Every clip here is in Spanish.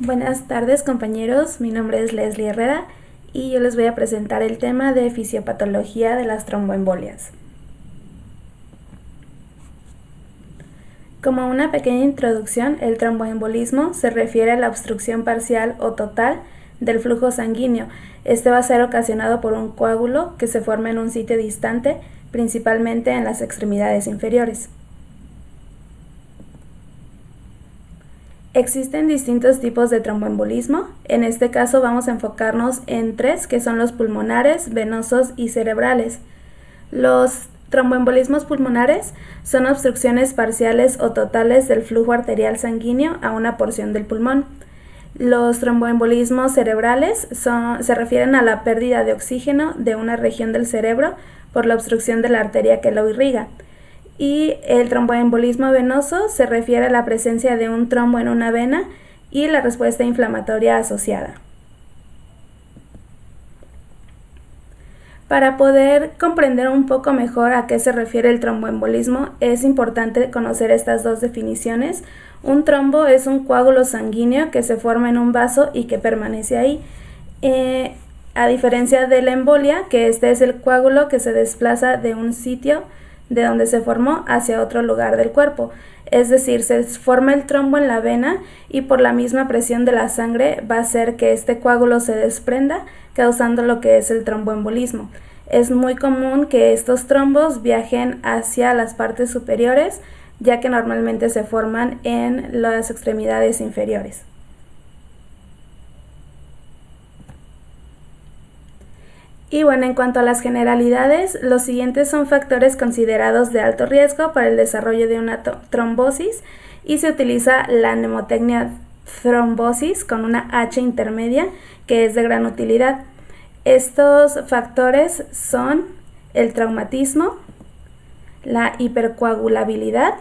Buenas tardes, compañeros, mi nombre es Leslie Herrera y yo les voy a presentar el tema de fisiopatología de las tromboembolias. Como una pequeña introducción, el tromboembolismo se refiere a la obstrucción parcial o total del flujo sanguíneo. Este va a ser ocasionado por un coágulo que se forma en un sitio distante, principalmente en las extremidades inferiores. Existen distintos tipos de tromboembolismo. En este caso vamos a enfocarnos en tres, que son los pulmonares, venosos y cerebrales. Los tromboembolismos pulmonares son obstrucciones parciales o totales del flujo arterial sanguíneo a una porción del pulmón. Los tromboembolismos cerebrales se refieren a la pérdida de oxígeno de una región del cerebro por la obstrucción de la arteria que lo irriga. Y el tromboembolismo venoso se refiere a la presencia de un trombo en una vena y la respuesta inflamatoria asociada. Para poder comprender un poco mejor a qué se refiere el tromboembolismo, es importante conocer estas dos definiciones. Un trombo es un coágulo sanguíneo que se forma en un vaso y que permanece ahí. A diferencia de la embolia, que este es el coágulo que se desplaza de un sitio de donde se formó hacia otro lugar del cuerpo. Es decir, se forma el trombo en la vena y por la misma presión de la sangre va a hacer que este coágulo se desprenda, causando lo que es el tromboembolismo. Es muy común que estos trombos viajen hacia las partes superiores, ya que normalmente se forman en las extremidades inferiores. Y bueno, en cuanto a las generalidades, los siguientes son factores considerados de alto riesgo para el desarrollo de una trombosis y se utiliza la mnemotecnia trombosis con una H intermedia que es de gran utilidad. Estos factores son el traumatismo, la hipercoagulabilidad,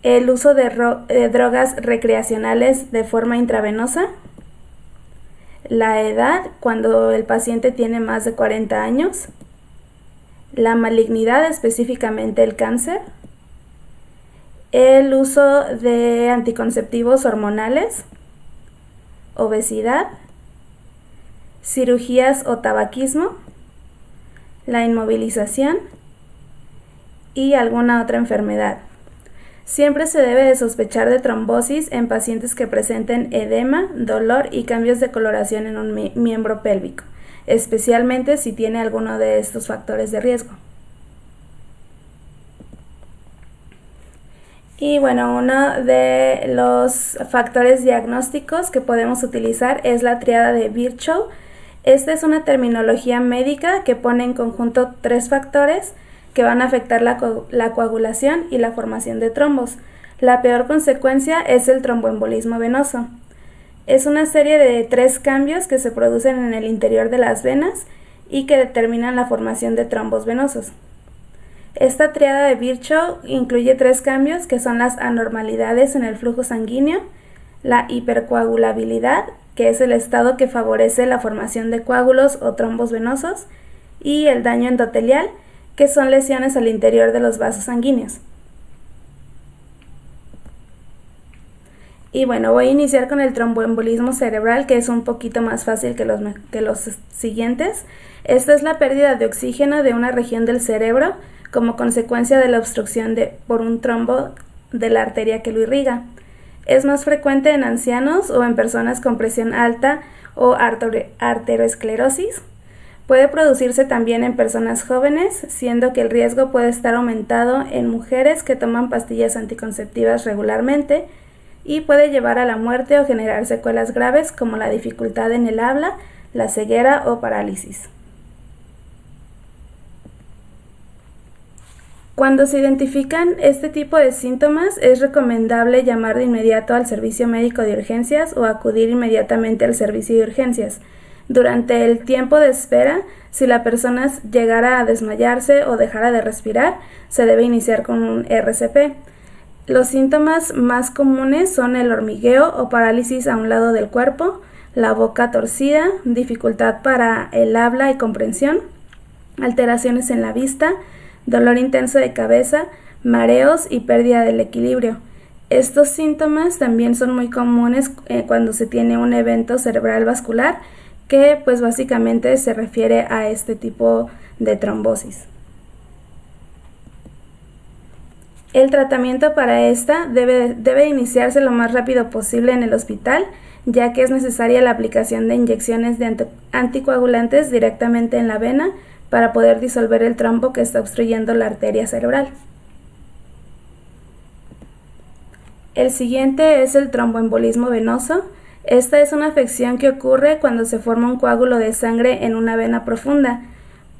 el uso de drogas recreacionales de forma intravenosa, la edad cuando el paciente tiene más de 40 años, la malignidad, específicamente el cáncer, el uso de anticonceptivos hormonales, obesidad, cirugías o tabaquismo, la inmovilización y alguna otra enfermedad. Siempre se debe de sospechar de trombosis en pacientes que presenten edema, dolor y cambios de coloración en un miembro pélvico, especialmente si tiene alguno de estos factores de riesgo. Y bueno, uno de los factores diagnósticos que podemos utilizar es la tríada de Virchow. Esta es una terminología médica que pone en conjunto tres factores que van a afectar la coagulación y la formación de trombos. La peor consecuencia es el tromboembolismo venoso. Es una serie de tres cambios que se producen en el interior de las venas y que determinan la formación de trombos venosos. Esta tríada de Virchow incluye tres cambios que son las anormalidades en el flujo sanguíneo, la hipercoagulabilidad, que es el estado que favorece la formación de coágulos o trombos venosos, y el daño endotelial, que son lesiones al interior de los vasos sanguíneos. Y bueno, voy a iniciar con el tromboembolismo cerebral, que es un poquito más fácil que los siguientes. Esta es la pérdida de oxígeno de una región del cerebro como consecuencia de la obstrucción por un trombo de la arteria que lo irriga. Es más frecuente en ancianos o en personas con presión alta o arteriosclerosis. Puede producirse también en personas jóvenes, siendo que el riesgo puede estar aumentado en mujeres que toman pastillas anticonceptivas regularmente y puede llevar a la muerte o generar secuelas graves como la dificultad en el habla, la ceguera o parálisis. Cuando se identifican este tipo de síntomas, es recomendable llamar de inmediato al servicio médico de urgencias o acudir inmediatamente al servicio de urgencias. Durante el tiempo de espera, si la persona llegara a desmayarse o dejara de respirar, se debe iniciar con un RCP. Los síntomas más comunes son el hormigueo o parálisis a un lado del cuerpo, la boca torcida, dificultad para el habla y comprensión, alteraciones en la vista, dolor intenso de cabeza, mareos y pérdida del equilibrio. Estos síntomas también son muy comunes cuando se tiene un evento cerebral vascular, que pues básicamente se refiere a este tipo de trombosis. El tratamiento para esta debe iniciarse lo más rápido posible en el hospital, ya que es necesaria la aplicación de inyecciones de anticoagulantes directamente en la vena para poder disolver el trombo que está obstruyendo la arteria cerebral. El siguiente es el tromboembolismo venoso. Esta es una afección que ocurre cuando se forma un coágulo de sangre en una vena profunda.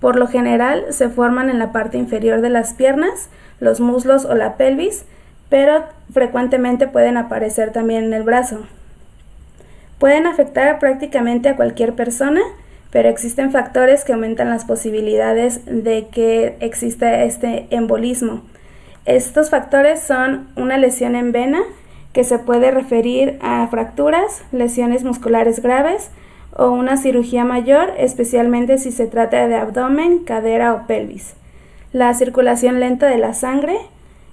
Por lo general se forman en la parte inferior de las piernas, los muslos o la pelvis, pero frecuentemente pueden aparecer también en el brazo. Pueden afectar prácticamente a cualquier persona, pero existen factores que aumentan las posibilidades de que exista este embolismo. Estos factores son una lesión en vena, que se puede referir a fracturas, lesiones musculares graves o una cirugía mayor, especialmente si se trata de abdomen, cadera o pelvis. La circulación lenta de la sangre,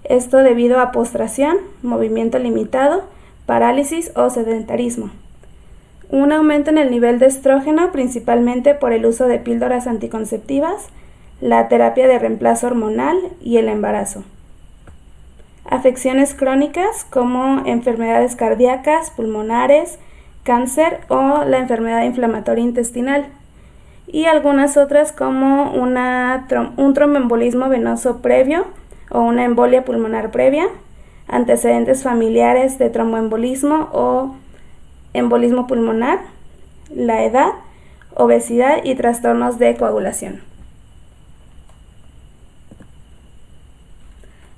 esto debido a postración, movimiento limitado, parálisis o sedentarismo. Un aumento en el nivel de estrógeno, principalmente por el uso de píldoras anticonceptivas, la terapia de reemplazo hormonal y el embarazo. Afecciones crónicas como enfermedades cardíacas, pulmonares, cáncer o la enfermedad inflamatoria intestinal. Y algunas otras como un tromboembolismo venoso previo o una embolia pulmonar previa, antecedentes familiares de tromboembolismo o embolismo pulmonar, la edad, obesidad y trastornos de coagulación.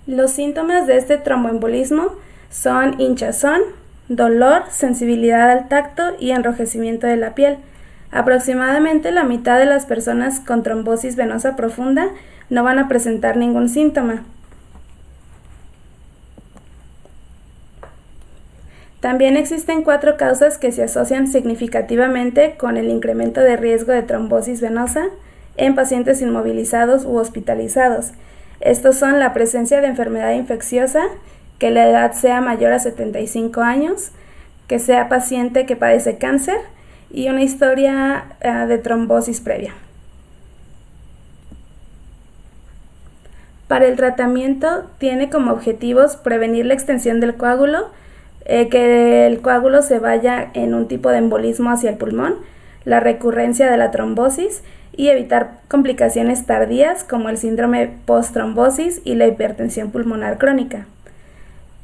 Los síntomas de este tromboembolismo son hinchazón, dolor, sensibilidad al tacto y enrojecimiento de la piel. Aproximadamente la mitad de las personas con trombosis venosa profunda no van a presentar ningún síntoma. También existen 4 causas que se asocian significativamente con el incremento de riesgo de trombosis venosa en pacientes inmovilizados u hospitalizados. Estos son la presencia de enfermedad infecciosa, que la edad sea mayor a 75 años, que sea paciente que padece cáncer y una historia de trombosis previa. Para el tratamiento tiene como objetivos prevenir la extensión del coágulo, que el coágulo se vaya en un tipo de embolismo hacia el pulmón, la recurrencia de la trombosis y evitar complicaciones tardías como el síndrome post-trombosis y la hipertensión pulmonar crónica.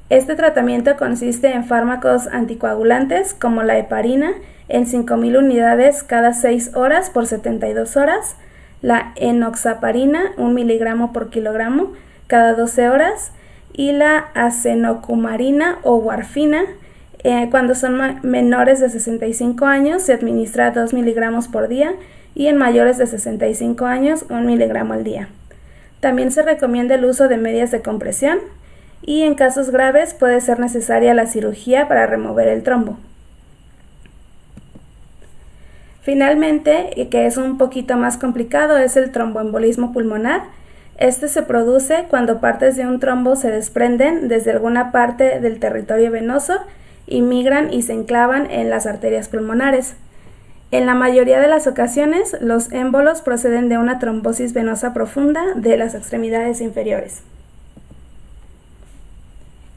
Este tratamiento consiste en fármacos anticoagulantes como la heparina en 5.000 unidades cada 6 horas por 72 horas, la enoxaparina 1 miligramo por kilogramo cada 12 horas y la acenocumarina o warfina. Cuando son menores de 65 años se administra 2 miligramos por día y en mayores de 65 años 1 miligramo al día. También se recomienda el uso de medias de compresión y en casos graves puede ser necesaria la cirugía para remover el trombo. Finalmente, que es un poquito más complicado, es el tromboembolismo pulmonar. Este se produce cuando partes de un trombo se desprenden desde alguna parte del territorio venoso y migran y se enclavan en las arterias pulmonares. En la mayoría de las ocasiones, los émbolos proceden de una trombosis venosa profunda de las extremidades inferiores.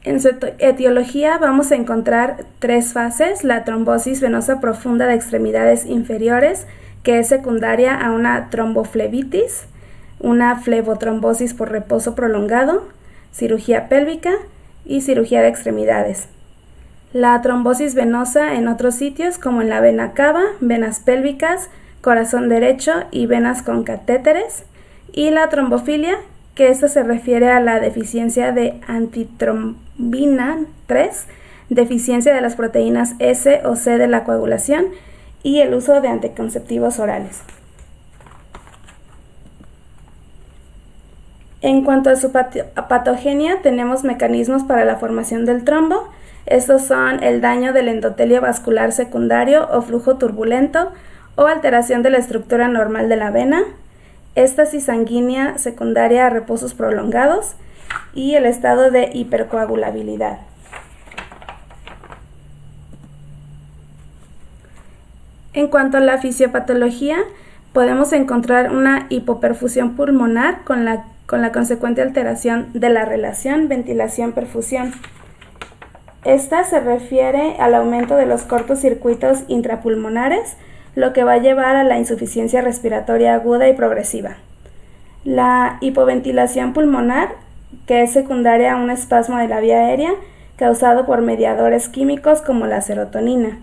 En su etiología vamos a encontrar 3 fases: la trombosis venosa profunda de extremidades inferiores, que es secundaria a una tromboflebitis, una flebotrombosis por reposo prolongado, cirugía pélvica y cirugía de extremidades. La trombosis venosa en otros sitios como en la vena cava, venas pélvicas, corazón derecho y venas con catéteres. Y la trombofilia, que esto se refiere a la deficiencia de antitrombina 3, deficiencia de las proteínas S o C de la coagulación y el uso de anticonceptivos orales. En cuanto a su patogenia, tenemos mecanismos para la formación del trombo. Estos son el daño del endotelio vascular secundario o flujo turbulento o alteración de la estructura normal de la vena, éstasis sanguínea secundaria a reposos prolongados y el estado de hipercoagulabilidad. En cuanto a la fisiopatología, podemos encontrar una hipoperfusión pulmonar con la consecuente alteración de la relación ventilación-perfusión. Esta se refiere al aumento de los cortocircuitos intrapulmonares, lo que va a llevar a la insuficiencia respiratoria aguda y progresiva. La hipoventilación pulmonar, que es secundaria a un espasmo de la vía aérea causado por mediadores químicos como la serotonina.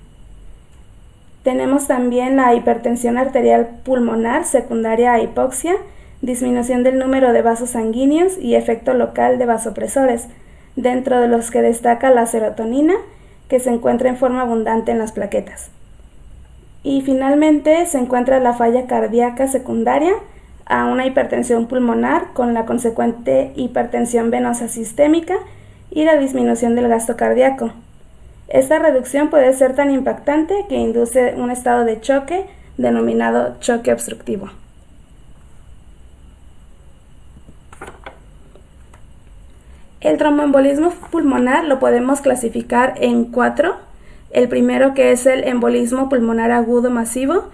Tenemos también la hipertensión arterial pulmonar secundaria a hipoxia, disminución del número de vasos sanguíneos y efecto local de vasopresores, dentro de los que destaca la serotonina, que se encuentra en forma abundante en las plaquetas. Y finalmente se encuentra la falla cardíaca secundaria a una hipertensión pulmonar con la consecuente hipertensión venosa sistémica y la disminución del gasto cardíaco. Esta reducción puede ser tan impactante que induce un estado de choque denominado choque obstructivo. El tromboembolismo pulmonar lo podemos clasificar en 4. El primero, que es el embolismo pulmonar agudo masivo.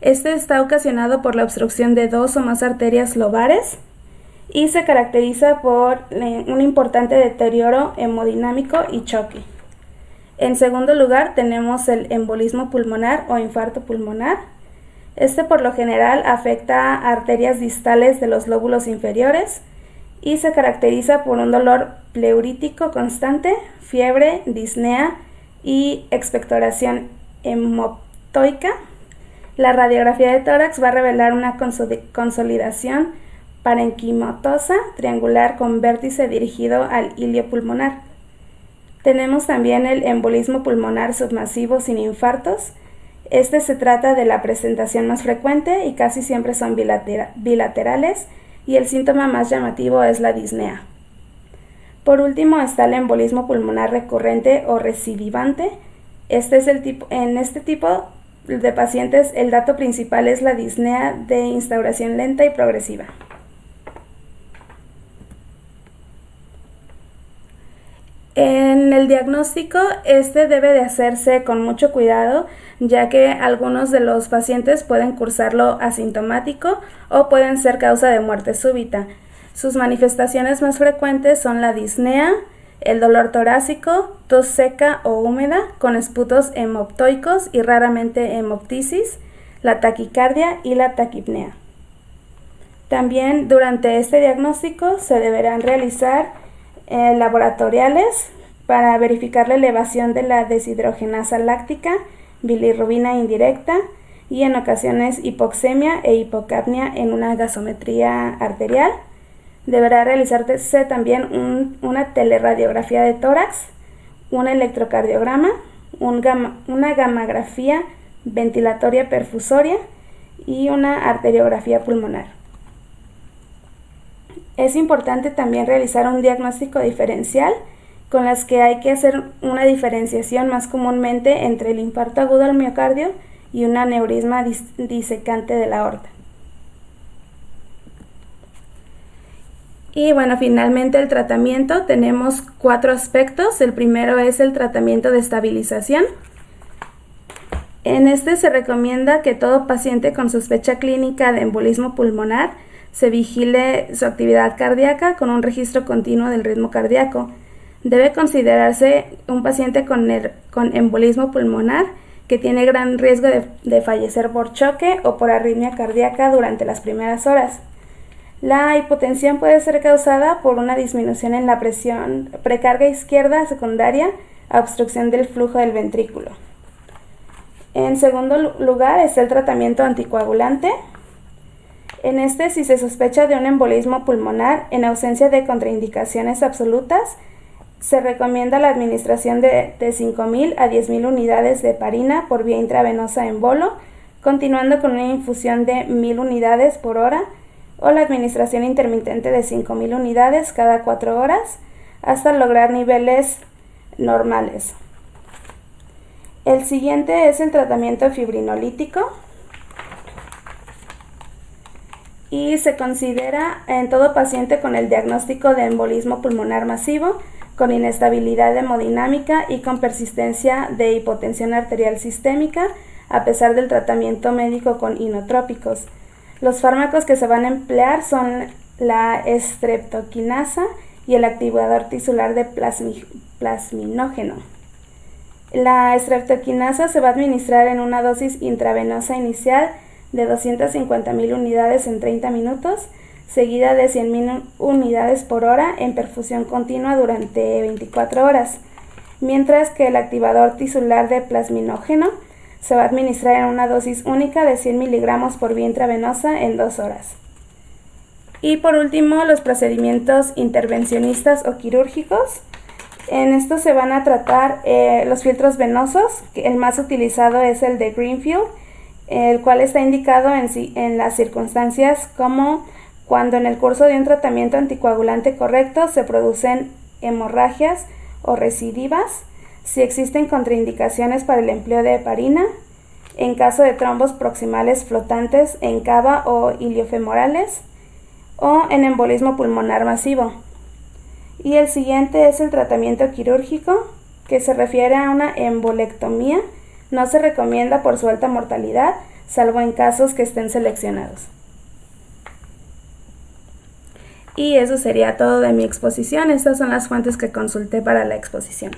Este está ocasionado por la obstrucción de 2 o más arterias lobares y se caracteriza por un importante deterioro hemodinámico y choque. En segundo lugar tenemos el embolismo pulmonar o infarto pulmonar. Este por lo general afecta a arterias distales de los lóbulos inferiores y se caracteriza por un dolor pleurítico constante, fiebre, disnea y expectoración hemoptoica. La radiografía de tórax va a revelar una consolidación parenquimatosa triangular con vértice dirigido al ilio pulmonar. Tenemos también el embolismo pulmonar submasivo sin infartos. Este se trata de la presentación más frecuente y casi siempre son bilaterales y el síntoma más llamativo es la disnea. Por último está el embolismo pulmonar recurrente o recidivante. En este tipo de pacientes el dato principal es la disnea de instauración lenta y progresiva. En el diagnóstico, este debe de hacerse con mucho cuidado, ya que algunos de los pacientes pueden cursarlo asintomático o pueden ser causa de muerte súbita. Sus manifestaciones más frecuentes son la disnea, el dolor torácico, tos seca o húmeda con esputos hemoptoicos y raramente hemoptisis, la taquicardia y la taquipnea. También durante este diagnóstico se deberán realizar laboratoriales para verificar la elevación de la deshidrogenasa láctica, bilirrubina indirecta y en ocasiones hipoxemia e hipocapnia en una gasometría arterial. Deberá realizarse también una teleradiografía de tórax, un electrocardiograma, una gammagrafía ventilatoria perfusoria y una arteriografía pulmonar. Es importante también realizar un diagnóstico diferencial con las que hay que hacer una diferenciación más comúnmente entre el infarto agudo al miocardio y un aneurisma disecante de la aorta. Y bueno, finalmente el tratamiento, tenemos 4 aspectos. El primero es el tratamiento de estabilización. En este se recomienda que todo paciente con sospecha clínica de embolismo pulmonar se vigile su actividad cardíaca con un registro continuo del ritmo cardíaco. Debe considerarse un paciente con embolismo pulmonar que tiene gran riesgo de fallecer por choque o por arritmia cardíaca durante las primeras horas. La hipotensión puede ser causada por una disminución en la presión precarga izquierda secundaria a obstrucción del flujo del ventrículo. En segundo lugar está el tratamiento anticoagulante. En este, si se sospecha de un embolismo pulmonar en ausencia de contraindicaciones absolutas, se recomienda la administración de 5.000 a 10.000 unidades de heparina por vía intravenosa en bolo, continuando con una infusión de 1.000 unidades por hora o la administración intermitente de 5.000 unidades cada 4 horas hasta lograr niveles normales. El siguiente es el tratamiento fibrinolítico y se considera en todo paciente con el diagnóstico de embolismo pulmonar masivo, con inestabilidad hemodinámica y con persistencia de hipotensión arterial sistémica, a pesar del tratamiento médico con inotrópicos. Los fármacos que se van a emplear son la estreptoquinasa y el activador tisular de plasminógeno. La estreptoquinasa se va a administrar en una dosis intravenosa inicial de 250.000 unidades en 30 minutos, seguida de 100.000 unidades por hora en perfusión continua durante 24 horas, mientras que el activador tisular de plasminógeno se va a administrar en una dosis única de 100 miligramos por vía intravenosa en 2 horas. Y por último, los procedimientos intervencionistas o quirúrgicos. En estos se van a tratar los filtros venosos, que el más utilizado es el de Greenfield, el cual está indicado en las circunstancias como cuando en el curso de un tratamiento anticoagulante correcto se producen hemorragias o recidivas, si existen contraindicaciones para el empleo de heparina, en caso de trombos proximales flotantes en cava o iliofemorales, o en embolismo pulmonar masivo. Y el siguiente es el tratamiento quirúrgico, que se refiere a una embolectomía. No se recomienda por su alta mortalidad, salvo en casos que estén seleccionados. Y eso sería todo de mi exposición. Estas son las fuentes que consulté para la exposición.